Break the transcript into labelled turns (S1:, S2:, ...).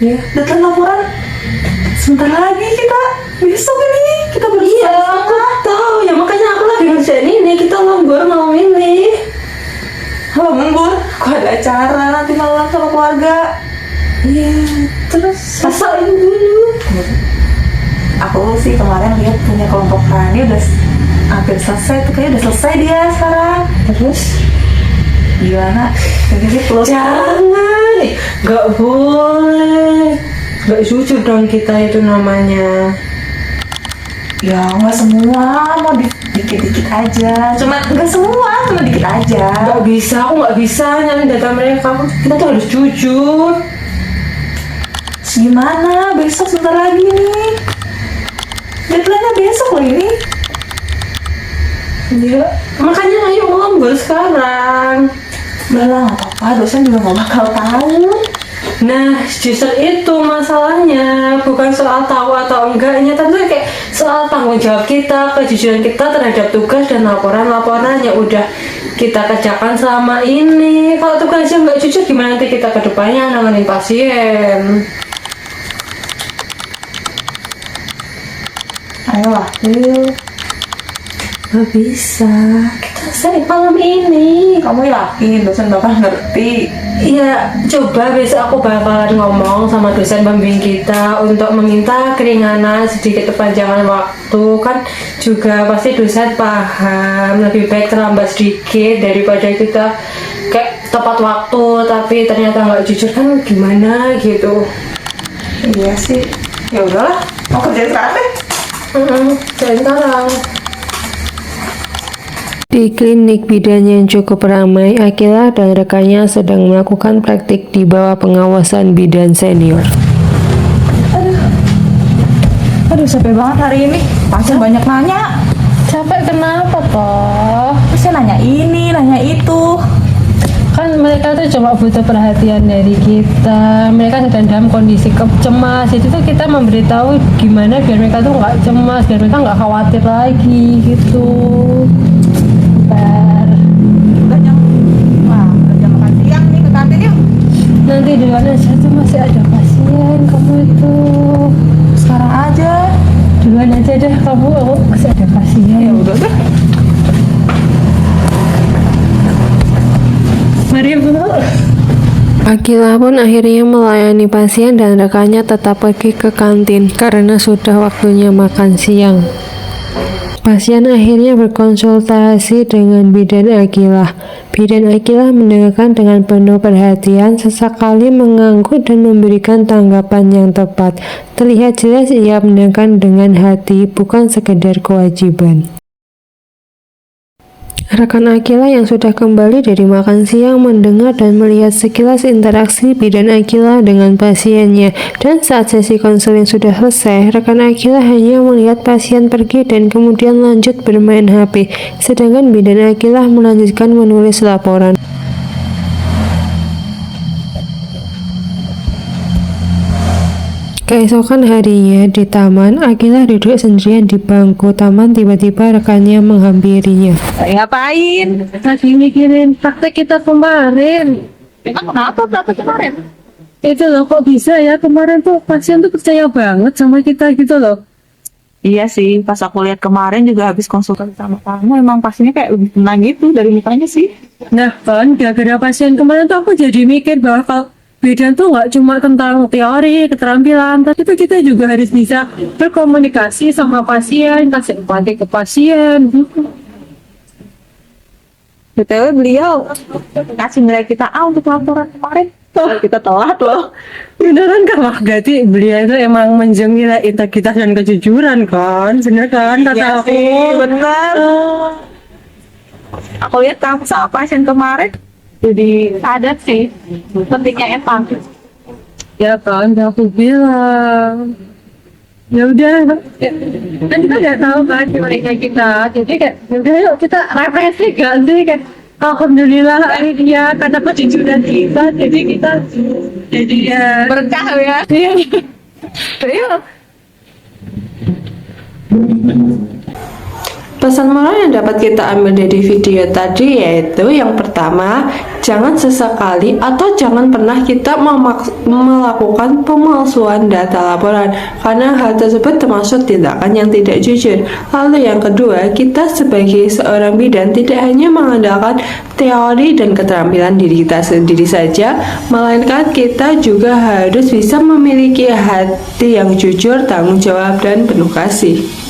S1: Ya, deadline laporan sebentar lagi kita besok ini kita bersama.
S2: Iya, aku tahu. Ya makanya aku lagi ngerjain ini. Kita lembur malam ini.
S1: Lembur, aku ada acara nanti malam sama keluarga.
S2: Iya, terus masain dulu.
S1: Aku sih kemarin lihat punya kelompok tani udah hampir selesai tuh, kayaknya udah selesai dia sekarang.
S2: Terus
S1: Gimana? Jadi plus
S2: jangan, nggak boleh, nggak jujur dong kita itu namanya.
S1: ya nggak semua, mau dikit-dikit aja. Cuma nggak semua, cuma dikit aja.
S2: Nggak bisa, aku nggak bisa nyari data mereka. Kita tuh harus jujur.
S1: Gimana? Besok sebentar lagi nih. Deadline-nya besok loh ini.
S2: Ya, makanya ayo ngobrol sekarang.
S1: Udah lah, nggak apa-apa. Dosen juga nggak bakal tahu.
S2: Nah, justru itu masalahnya, bukan soal tahu atau enggaknya, tapi kayak soal tanggung jawab kita, kejujuran kita terhadap tugas dan laporan-laporan yang udah kita kerjakan selama ini. Kalau tugasnya nggak jujur, gimana nanti kita ke depannya nanganin pasien?
S1: Ayolah, yuk.
S2: Nggak bisa, kita selesai malam ini.
S1: Kamu yakin dosen bakal ngerti?
S2: Iya, coba besok aku bakalan ngomong sama dosen pembimbing kita untuk meminta keringanan sedikit perpanjangan waktu. Kan juga pasti dosen paham, lebih baik terlambat sedikit daripada kita kayak tepat waktu tapi ternyata nggak jujur, kan gimana gitu.
S1: Iya sih. Ya udahlah, mau kerja sekarang deh.
S2: Jadi sekarang
S3: Di klinik bidan yang cukup ramai, Akila dan rekannya sedang melakukan praktik di bawah pengawasan bidan senior.
S1: Aduh, capek banget hari ini. Pasien banyak nanya.
S2: capek kenapa toh?
S1: Pasien nanya ini, nanya itu.
S2: Kan mereka tuh cuma butuh perhatian dari kita. Mereka sedang dalam kondisi cemas. Jadi tuh kita memberitahu gimana biar mereka tuh nggak cemas, biar mereka nggak khawatir lagi gitu.
S1: Udah jam, wah, udah jam makan siang nih, ke kantin yuk.
S2: Nanti di luar aja tuh masih ada pasien. Kamu itu
S1: Sekarang aja.
S2: duluan aja deh kamu. Oh, masih ada pasien.
S1: Ya udah deh.
S2: Mari Bu.
S3: Akila pun akhirnya melayani pasien dan rekannya tetap pergi ke kantin karena sudah waktunya makan siang. Pasien akhirnya berkonsultasi dengan bidan Akila. Bidan Akila mendengarkan dengan penuh perhatian, sesekali mengangguk dan memberikan tanggapan yang tepat. Terlihat jelas ia mendengarkan dengan hati, bukan sekedar kewajiban. Rekan Akila yang sudah kembali dari makan siang mendengar dan melihat sekilas interaksi bidan Akila dengan pasiennya. Dan saat sesi konseling sudah selesai, rekan Akila hanya melihat pasien pergi dan kemudian lanjut bermain HP. Sedangkan bidan Akila melanjutkan menulis laporan. Keesokan harinya di taman, Akila duduk sendirian di bangku taman. Tiba-tiba rekannya menghampirinya.
S1: Ngapain?
S2: Lagi mikirin praktek kita kemarin.
S1: Emang kenapa praktek kemarin?
S2: Itu loh, kok bisa ya kemarin tuh pasien tuh percaya banget sama kita gitu loh.
S1: Iya sih, pas aku lihat kemarin juga habis konsultasi sama kamu, emang pasiennya kayak lebih tenang gitu dari mukanya sih.
S2: Nah kan, gara-gara pasien kemarin tuh aku jadi mikir bahwa kalau bidan tuh nggak cuma tentang teori, keterampilan, tapi tuh kita juga harus bisa berkomunikasi sama pasien, kasih empati ke pasien.
S1: BTW beliau kasih nilai kita A untuk laporan kemarin. Oh, kita telat loh.
S2: Beneran kan, wah berarti beliau itu emang menjunjung integritas dan kejujuran kan, bener kan kata
S1: Iya
S2: aku.
S1: sih, bener. Aku lihat kamu sama pasien kemarin jadi sadar sih pentingnya empati.
S2: Ya kan, udah aku bilang. Ya udah, kan kita nggak tahu kan gimana kita, jadi kayak ya udah yuk kita refleksi ganti kan. Alhamdulillah akhirnya karena kejujuran kita, jadi kita jadi ya
S1: Berkah ya.
S2: iya.
S1: Ayo.
S3: Pesan moral yang dapat kita ambil dari video tadi yaitu yang pertama, jangan sesekali atau jangan pernah kita melakukan pemalsuan data laporan karena hal tersebut termasuk tindakan yang tidak jujur. Lalu yang kedua, kita sebagai seorang bidan tidak hanya mengandalkan teori dan keterampilan diri kita sendiri saja, melainkan kita juga harus bisa memiliki hati yang jujur, tanggung jawab, dan penuh kasih.